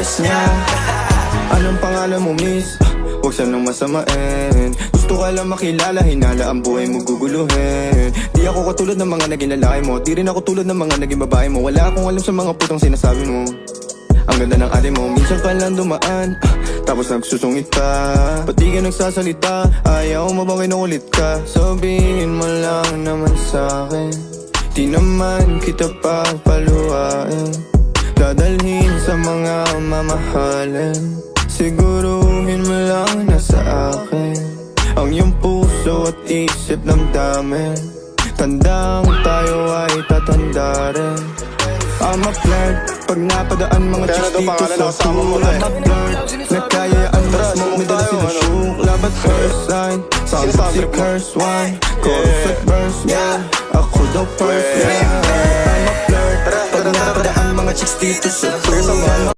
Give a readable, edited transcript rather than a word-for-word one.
best niya. Anong pangalan mo, miss? Huwag sanang masamain. Gusto ka lang makilala, hinala ang buhay mo guguluhin. Di ako katulad ng mga naging lalaki mo, di rin ako tulad ng mga naging babae mo. Wala akong alam sa mga putang sinasabi mo. Ang ganda ng ate mo, minsan ka lang dumaan, tapos nagsusungit pa. Ba't di ka nagsasalita? Ayaw mo bang kinukulit ka? Sabihin mo lang naman sa'kin, di naman kita papaluhain. Dadalhin sa mga mamahalin. Siguruhin mo lang na sa akin ang iyong puso at isip damdamin. Tandang tayo ay tatanda rin. I'm a flirt, pag napadaan mga chicks dito sa school. I'm a flirt, nagkayaan na smoke, may dala sila shook. Labat first line, sound si curse one. Chorus at verse, yeah, ako daw first, yeah. I'm a flirt, pag napadaan mga chicks dito sa school.